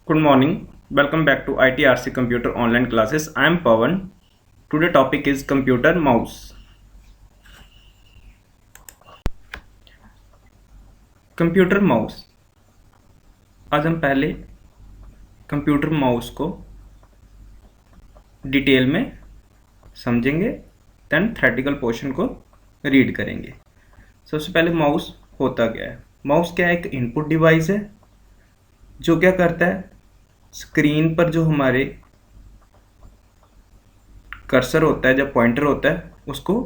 Good morning. Welcome back to ITRC Computer Online Classes. I am Pawan. Today topic is computer mouse. Computer mouse. आज हम पहले computer mouse को detail में समझेंगे, then theoretical portion को read करेंगे। सबसे पहले माउस होता क्या है। माउस क्या है? एक इनपुट डिवाइस है जो क्या करता है, स्क्रीन पर जो हमारे कर्सर होता है, जब पॉइंटर होता है, उसको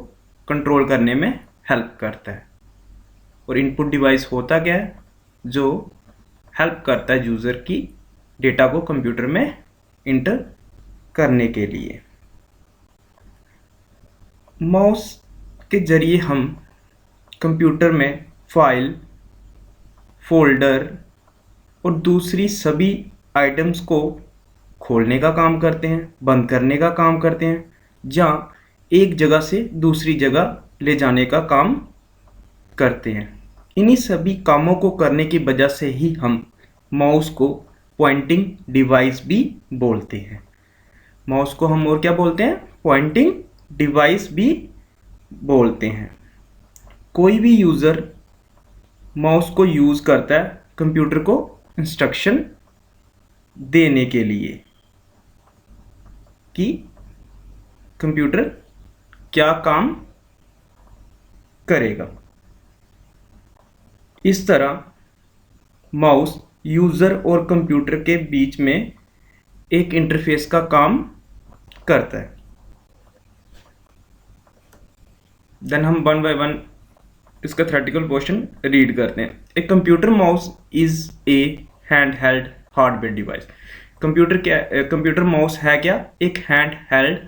कंट्रोल करने में हेल्प करता है। और इनपुट डिवाइस होता क्या है? जो हेल्प करता है यूज़र की डेटा को कंप्यूटर में इंटर करने के लिए। माउस के जरिए हम कंप्यूटर में फाइल, फोल्डर और दूसरी सभी आइटम्स को खोलने का काम करते हैं, बंद करने का काम करते हैं, जहाँ एक जगह से दूसरी जगह ले जाने का काम करते हैं। इन्हीं सभी कामों को करने की वजह से ही हम माउस को पॉइंटिंग डिवाइस भी बोलते हैं। माउस को हम और क्या बोलते हैं? पॉइंटिंग डिवाइस भी बोलते हैं। कोई भी यूज़र माउस को यूज़ करता है कंप्यूटर को इंस्ट्रक्शन देने के लिए कि कंप्यूटर क्या काम करेगा। इस तरह माउस यूज़र और कंप्यूटर के बीच में एक इंटरफेस का काम करता है। देन हम वन बाय वन इसका थ्योरेटिकल पोर्शन रीड करते हैं। ए computer mouse is a hand held hardware device. Computer mouse है क्या? एक hand held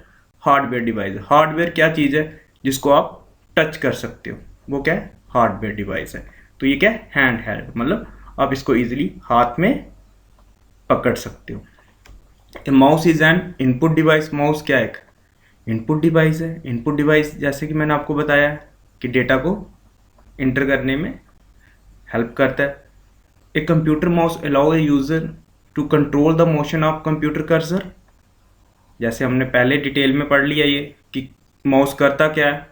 hardware device. Hardware क्या चीज़ है? जिसको आप टच कर सकते हो, वो क्या है? हार्डवेयर डिवाइस है। तो ये क्या है? हैंड हेल्ड, मतलब आप इसको इजीली हाथ में पकड़ सकते हो। Mouse is an input device. Mouse क्या है? एक इनपुट डिवाइस है। इनपुट डिवाइस जैसे कि मैंने आपको बताया कि डेटा को इंटर करने में हेल्प करता है। A computer mouse allow a user to control the motion of computer cursor. जैसे हमने पहले डिटेल में पढ़ लिया ये कि माउस करता क्या है,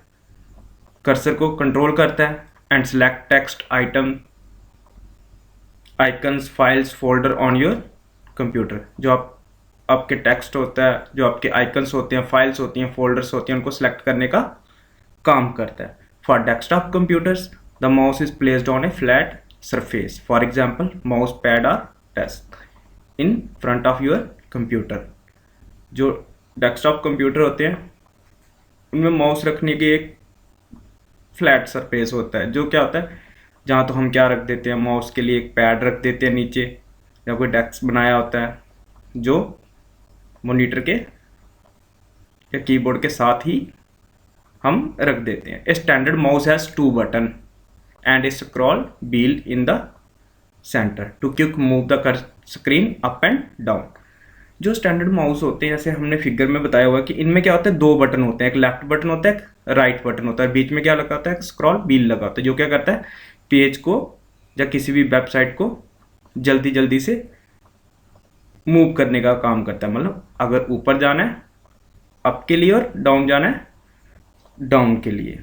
कर्सर को कंट्रोल करता है and select text item icons files folder on your computer. जो आपके टेक्स्ट होता है, जो आपके आइकन्स होते हैं, फाइल्स होती हैं, फोल्डर्स होती हैं, उनको सेलेक्ट करने का काम करता है। For desktop computers the mouse is placed on a flat surface, for example mouse pad और desk in front of your computer. जो डेस्कटॉप कंप्यूटर होते हैं उनमें माउस रखने की एक फ्लैट सरफेस होता है। जो क्या होता है, जहाँ तो हम क्या रख देते हैं, माउस के लिए एक पैड रख देते हैं नीचे, या कोई डेस्क बनाया होता है जो मॉनिटर के या कीबोर्ड के साथ ही हम रख देते हैं। A standard mouse has 2 button and a scroll wheel in the centre to quick move the screen up and down. जो स्टैंडर्ड माउस होते हैं, जैसे हमने फिगर में बताया हुआ कि इनमें क्या होता है, 2 बटन होते हैं, एक लेफ्ट बटन होता है, एक राइट बटन होता है, बीच में क्या लगा होता है? स्क्रॉल व्हील लगा होता है, जो क्या करता है, पेज को या किसी भी वेबसाइट को जल्दी जल्दी से मूव करने का काम करता है। मतलब अगर ऊपर जाना है अप के लिए और डाउन जाना है डाउन के लिए।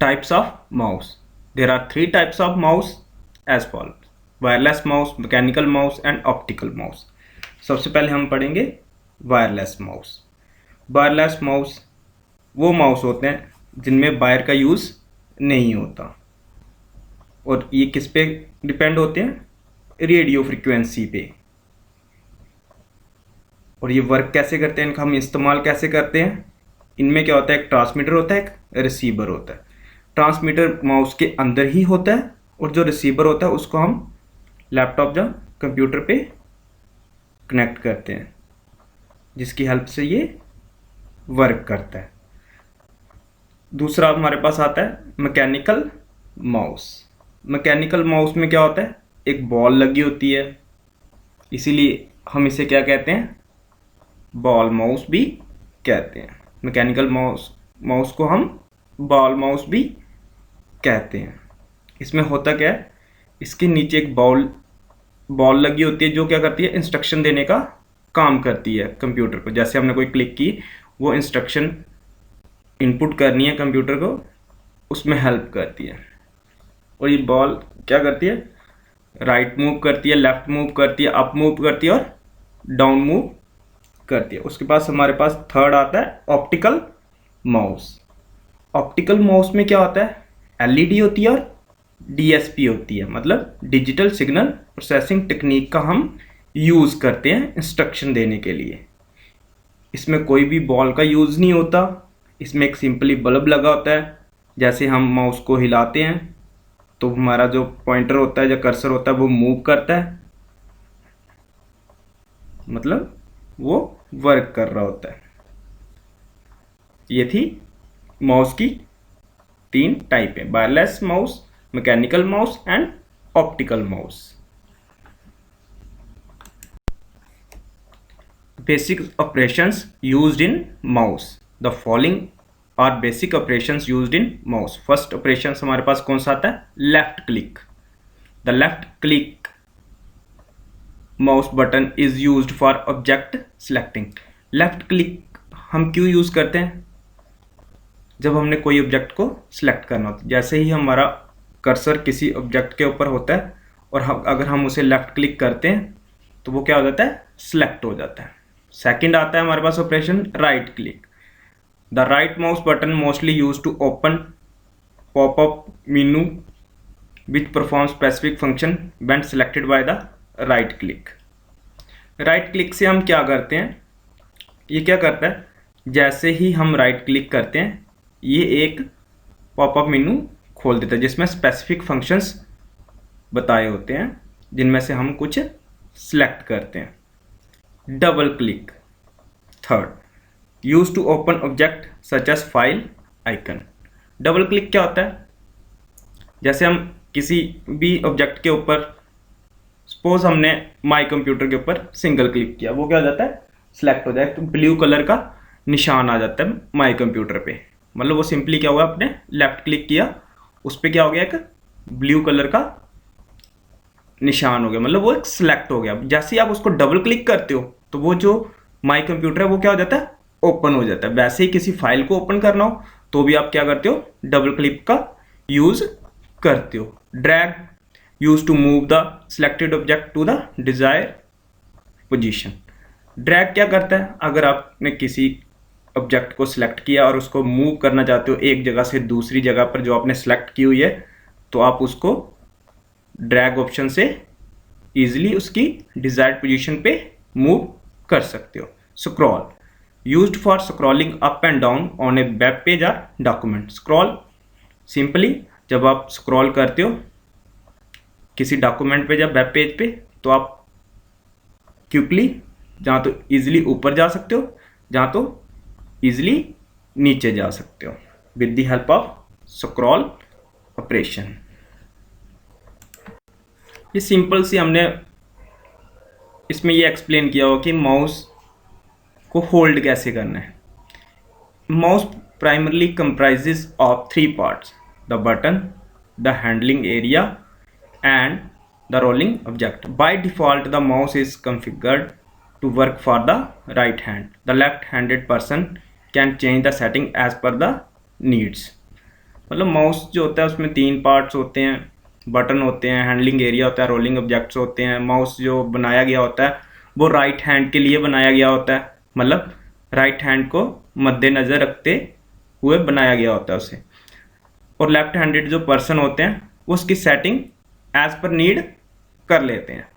Types of mouse. There are 3 types of mouse as follows: wireless mouse, mechanical mouse and optical mouse. सबसे पहले हम पढ़ेंगे वायरलेस माउस। वायरलेस माउस वो माउस होते हैं जिनमें वायर का यूज़ नहीं होता, और ये किस पे डिपेंड होते हैं? रेडियो फ्रिक्वेंसी पे। और ये वर्क कैसे करते हैं, इनका हम इस्तेमाल कैसे करते हैं? इनमें क्या होता है, एक ट्रांसमीटर होता है, एक रिसीवर होता है। ट्रांसमीटर माउस के अंदर ही होता है, और जो रिसीवर होता है उसको हम लैपटॉप या कंप्यूटर पे कनेक्ट करते हैं, जिसकी हेल्प से ये वर्क करता है। दूसरा हमारे पास आता है मैकेनिकल माउस। मैकेनिकल माउस में क्या होता है, एक बॉल लगी होती है, इसीलिए हम इसे क्या कहते हैं? बॉल माउस भी कहते हैं। मैकेनिकल माउस को हम बॉल माउस भी कहते हैं। इसमें होता क्या है इसके नीचे एक बॉल लगी होती है जो क्या करती है, इंस्ट्रक्शन देने का काम करती है कंप्यूटर को। जैसे हमने कोई क्लिक की, वो इंस्ट्रक्शन इनपुट करनी है कंप्यूटर को, उसमें हेल्प करती है। और ये बॉल क्या करती है, राइट मूव करती है, लेफ्ट मूव करती है, अप मूव करती है और डाउन मूव करती है। उसके पास हमारे पास थर्ड आता है ऑप्टिकल माउस। ऑप्टिकल माउस में क्या होता है, एलईडी होती है और डीएसपी होती है, मतलब डिजिटल सिग्नल प्रोसेसिंग टेक्निक का हम यूज़ करते हैं इंस्ट्रक्शन देने के लिए। इसमें कोई भी बॉल का यूज़ नहीं होता, इसमें एक सिंपली बल्ब लगा होता है। जैसे हम माउस को हिलाते हैं तो हमारा जो पॉइंटर होता है, जो कर्सर होता है, वो मूव करता है, मतलब वो वर्क कर रहा होता है। ये थी माउस की 3 टाइप है, wireless mouse, mechanical mouse and optical mouse. Basic operations used in mouse. The following are basic operations used in mouse. First operation हमारे पास कौन सा आता है, left click. The left click mouse button is used for object selecting. Left click हम क्यों use करते हैं, जब हमने कोई ऑब्जेक्ट को सिलेक्ट करना होता है। जैसे ही हमारा कर्सर किसी ऑब्जेक्ट के ऊपर होता है और अगर हम उसे लेफ्ट क्लिक करते हैं तो वो क्या हो जाता है, सिलेक्ट हो जाता है। सेकंड आता है हमारे पास operation right click. The right mouse button mostly use to open popup menu which perform specific function when selected by the right click. Right click से हम क्या करते हैं, ये क्या करता है, जैसे ही हम राइट क्लिक करते हैं ये एक पॉपअप मेनू खोल देता है जिसमें स्पेसिफिक फंक्शंस बताए होते हैं, जिनमें से हम कुछ सिलेक्ट करते हैं। Double click third use to open object such as file icon. Double click क्या होता है, जैसे हम किसी भी ऑब्जेक्ट के ऊपर, सपोज हमने माई कंप्यूटर के ऊपर सिंगल क्लिक किया, वो क्या हो जाता है, सिलेक्ट हो जाए, तो ब्लू कलर का निशान आ जाता है माई कंप्यूटर पे। मतलब वो सिंपली क्या हुआ, आपने लेफ्ट क्लिक किया, उस पर क्या हो गया, एक ब्लू कलर का निशान हो गया, मतलब वो एक सिलेक्ट हो गया। जैसे ही आप उसको डबल क्लिक करते हो तो वो जो माई कंप्यूटर है वो क्या हो जाता है, ओपन हो जाता है। वैसे ही किसी फाइल को ओपन करना हो तो भी आप क्या करते हो, डबल क्लिक का यूज करते हो। Drag use to move the selected object to the desire position. Drag क्या करता है, अगर आपने किसी ऑब्जेक्ट को सिलेक्ट किया और उसको मूव करना चाहते हो एक जगह से दूसरी जगह पर जो आपने सेलेक्ट की हुई है, तो आप उसको ड्रैग ऑप्शन से इजीली उसकी डिजायर्ड पोजीशन पे मूव कर सकते हो। Scroll used for scrolling up and down on A web page और डॉक्यूमेंट। स्क्रॉल सिंपली जब आप स्क्रॉल करते हो किसी डॉक्यूमेंट पे या वेब पेज पे, तो आप क्विकली जहाँ तो इजीली ऊपर जा सकते हो, जहाँ तो इजीली नीचे जा सकते हो with the help of scroll operation. ये सिंपल सी हमने इसमें ये एक्सप्लेन किया हो कि माउस को होल्ड कैसे करना है। Mouse primarily comprises of 3 parts, the button, the handling area and the rolling object. By default, the mouse is configured to work for the right hand. The left-handed person can change the setting as per the needs. मतलब mouse जो होता है उसमें 3 parts होते हैं, button होते हैं, handling area होता है, रोलिंग ऑब्जेक्ट्स होते हैं। माउस जो बनाया गया होता है वो राइट हैंड के लिए बनाया गया होता है, मतलब राइट हैंड को मद्देनज़र रखते हुए बनाया गया होता है उसे। और लेफ्ट हैंडेड जो पर्सन होते हैं वो उसकी सेटिंग एज पर नीड कर लेते हैं।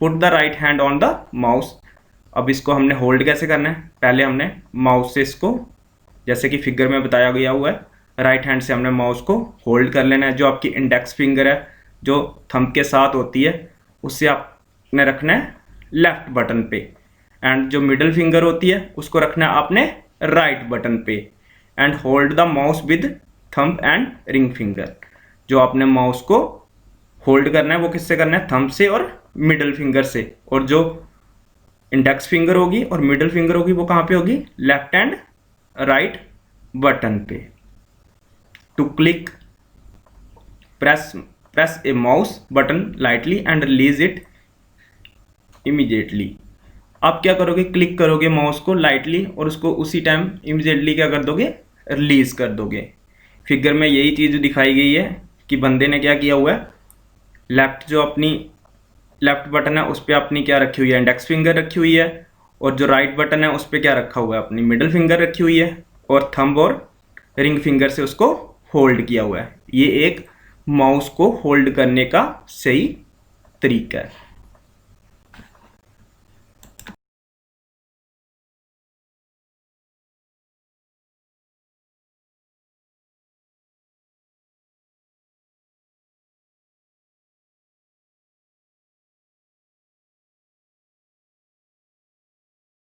Put the right hand on the mouse. अब इसको हमने होल्ड कैसे करना है, पहले हमने माउस से इसको, जैसे कि फिगर में बताया गया हुआ है, राइट हैंड से हमने माउस को होल्ड कर लेना है। जो आपकी इंडेक्स फिंगर है जो थंब के साथ होती है उससे आपने रखना है लेफ्ट बटन पे, एंड जो मिडल फिंगर होती है उसको रखना है आपने राइट बटन पे, and hold the mouse with thumb and ring finger. जो आपने माउस को होल्ड करना है वो किससे करना है, थंब से और मिडल फिंगर से। और जो इंडेक्स फिंगर होगी और मिडल फिंगर होगी वो कहाँ पे होगी, लेफ्ट एंड राइट बटन पे। To click press press a mouse button lightly and release it immediately. आप क्या करोगे, क्लिक करोगे माउस को लाइटली और उसको उसी टाइम इमीडिएटली क्या कर दोगे, रिलीज कर दोगे। फिगर में यही चीज़ दिखाई गई है कि बंदे ने क्या किया हुआ है, लेफ्ट जो अपनी लेफ्ट बटन है उस पर अपनी क्या रखी हुई है, इंडेक्स फिंगर रखी हुई है, और जो राइट बटन है उस पर क्या रखा हुआ है, अपनी मिडिल फिंगर रखी हुई है, और थंब और रिंग फिंगर से उसको होल्ड किया हुआ है। ये एक माउस को होल्ड करने का सही तरीका है।